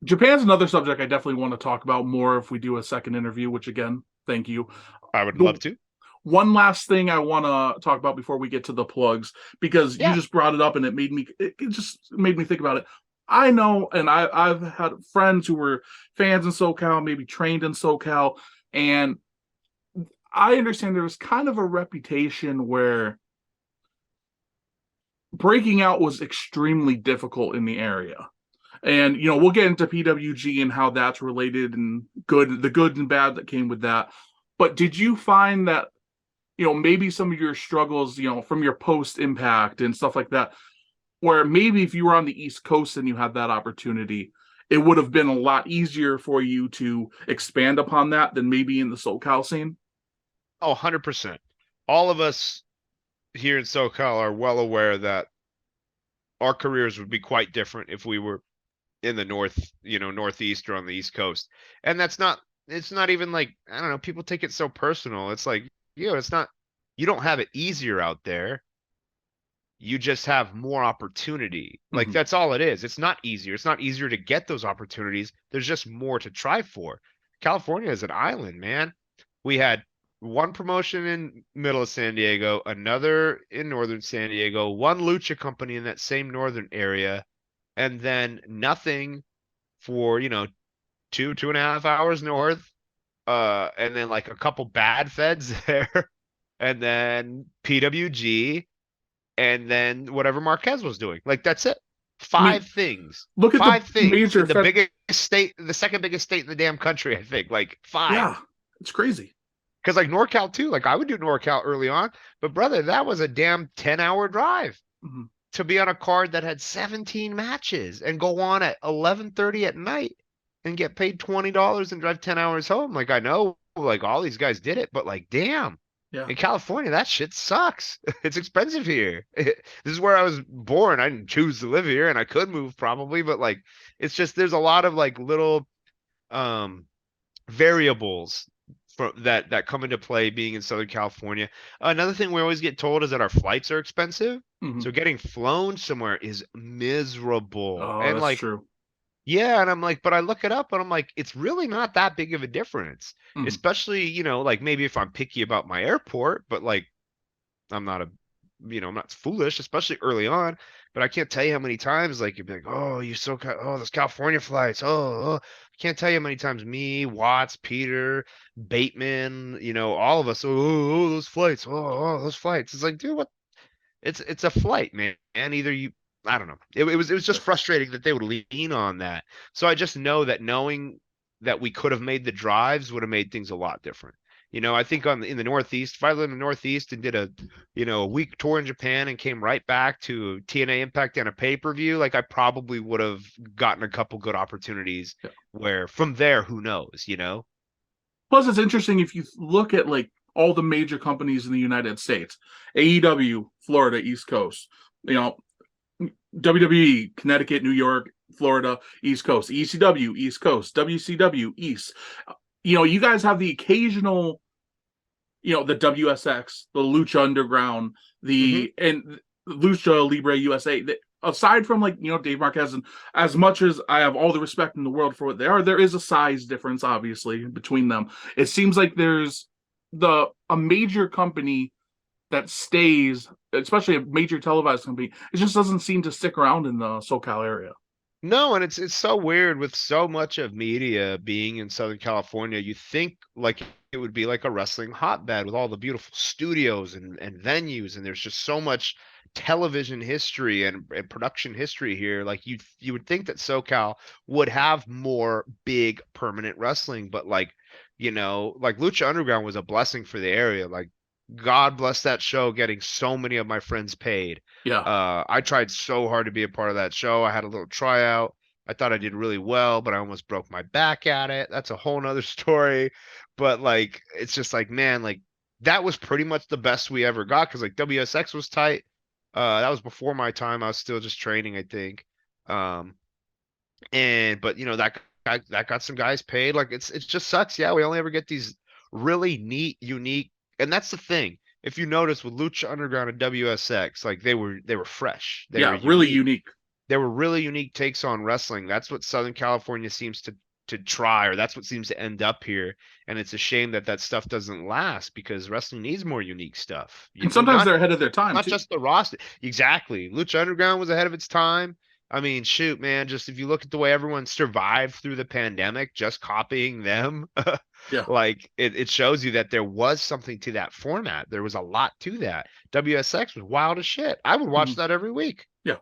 Japan's another subject I definitely want to talk about more if we do a second interview, which again, thank you. I would The love to. one last thing I want to talk about before we get to the plugs, because you Yeah. just brought it up and it just made me think about it. I know, and I've had friends who were fans in SoCal, maybe trained in SoCal, and I understand there was kind of a reputation where breaking out was extremely difficult in the area. And we'll get into PWG and how that's related and the good and bad that came with that. But did you find that maybe some of your struggles, from your post impact and stuff like that, where maybe if you were on the East Coast and you had that opportunity, it would have been a lot easier for you to expand upon that than maybe in the SoCal scene? Oh, 100%. All of us here in SoCal are well aware that our careers would be quite different if we were in the northeast or on the East Coast. And it's not even like, I don't know, people take it so personal. It's like, it's not, you don't have it easier out there. You just have more opportunity. Like Mm-hmm. that's all it is. It's not easier. It's not easier to get those opportunities. There's just more to try for. California is an island, man. We had one promotion in middle of San Diego, another in northern San Diego, one lucha company in that same northern area, and then nothing for, 2.5 hours north. And then like a couple bad feds there, and then PWG, and then whatever Marquez was doing. Like that's it. I mean, Five things. look at the Five things major in the Fed. biggest state, the second biggest state in the damn country, I think. Like five. Yeah, it's crazy. Because like NorCal too. Like I would do NorCal early on, but brother, that was a damn 10-hour drive Mm-hmm. to be on a card that had 17 matches and go on at 11:30 at night and get paid $20 and drive 10 hours home. Like I know like all these guys did it, but like damn. Yeah. In California, that shit sucks. It's expensive here. This is where I was born. I didn't choose to live here and I could move probably, but like it's just there's a lot of like little um variables that come into play being in Southern California. Another thing we always get told is that our flights are expensive. Mm-hmm. So getting flown somewhere is miserable. Oh, And that's like, true. yeah, and I'm like, but I look it up and I'm like, it's really not that big of a difference. Mm-hmm. Especially, like maybe if I'm picky about my airport, but like I'm not I'm not foolish, especially early on. But I can't tell you how many times, like, you'd be like, oh, oh, those California flights. Oh, I can't tell you how many times me, Watts, Peter, Bateman, all of us, those flights. Those flights. It's like, dude, what? It's a flight, man. And either you, I don't know. It was just frustrating that they would lean on that. So I just know that knowing that we could have made the drives would have made things a lot different. I think in the Northeast, if I lived in the Northeast and did a week tour in Japan and came right back to TNA Impact and a pay-per-view, like I probably would have gotten a couple good opportunities Yeah. where from there, who knows? Plus, it's interesting if you look at like all the major companies in the United States: AEW, Florida, East Coast. You know, WWE, Connecticut, New York, Florida, East Coast. ECW, East Coast. WCW, East. You guys have the occasional, the WSX, the Lucha Underground, Hmm. and Lucha Libre USA. Aside from like Dave Marquez, and as much as I have all the respect in the world for what they are, there is a size difference obviously between them. It seems like there's the a major company that stays, especially a major televised company. It just doesn't seem to stick around in the SoCal area. No, and it's so weird with so much of media being in Southern California. You think like it would be like a wrestling hotbed with all the beautiful studios and venues, and there's just so much television history and production history here. Like you would think that SoCal would have more big permanent wrestling, but like Lucha Underground was a blessing for the area. Like God bless that show getting so many of my friends paid. Yeah. I tried so hard to be a part of that show. I had a little tryout. I thought I did really well, but I almost broke my back at it. That's a whole nother story. But like, it's just like, man, like that was pretty much the best we ever got because like WSX was tight. That was before my time. I was still just training, I think. Um, but that got some guys paid. Like it just sucks. Yeah, we only ever get these really neat, unique, and that's the thing. If you notice with Lucha Underground and WSX, like they were fresh, they were Yeah, really unique. unique. there were really unique takes on wrestling. That's what Southern California seems to try, or that's what seems to end up here. And it's a shame that that stuff doesn't last because wrestling needs more unique stuff. You And know, sometimes they're ahead of their time not too. just the roster. Exactly. Lucha Underground was ahead of its time. I mean, shoot, man, just if you look at the way everyone survived through the pandemic, just copying them, Yeah. like it shows you that there was something to that format. There was a lot to that. WSX was wild as shit. I would watch Mhm. that every week. Yeah.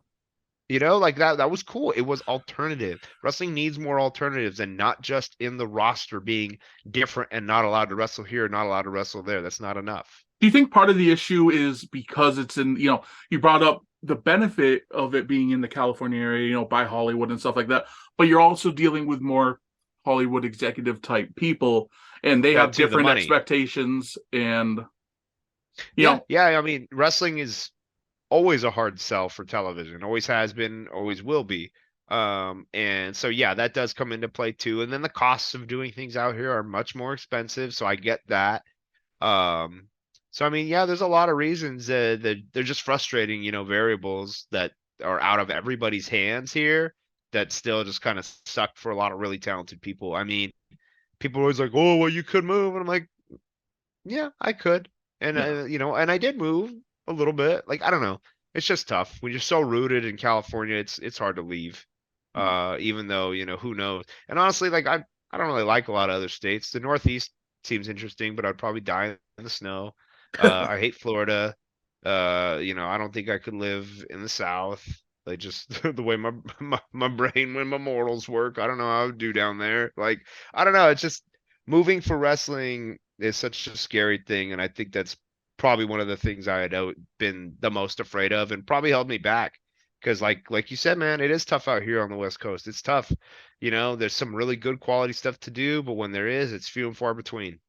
You know, like that was cool. It was alternative. Wrestling needs more alternatives and not just in the roster being different and not allowed to wrestle here, not allowed to wrestle there. That's not enough. Do you think part of the issue is because it's in, you brought up the benefit of it being in the California area, by Hollywood and stuff like that, but you're also dealing with more Hollywood executive type people and they That have too, the different money. expectations and, you Yeah, know, yeah. I mean, wrestling is always a hard sell for television. Always has been, always will be. And so yeah, that does come into play too. And then the costs of doing things out here are much more expensive, so I get that. Um, so I mean, yeah, there's a lot of reasons that they're just frustrating, variables that are out of everybody's hands here that still just kind of suck for a lot of really talented people. I mean, people are always like, "Oh, well, you could move," and I'm like, "Yeah, I could," and yeah. and I did move a little bit. Like, I don't know, it's just tough when you're so rooted in California. It's hard to leave, Mm. even though who knows. And honestly, like I don't really like a lot of other states. The Northeast seems interesting, but I'd probably die in the snow. I hate Florida. I don't think I could live in the South. Like just the way my brain when my mortals work. I don't know how I would do down there. Like I don't know. It's just moving for wrestling is such a scary thing, and I think that's probably one of the things I had been the most afraid of, and probably held me back. Because like you said, man, it is tough out here on the West Coast. It's tough. There's some really good quality stuff to do, but when there is, it's few and far between.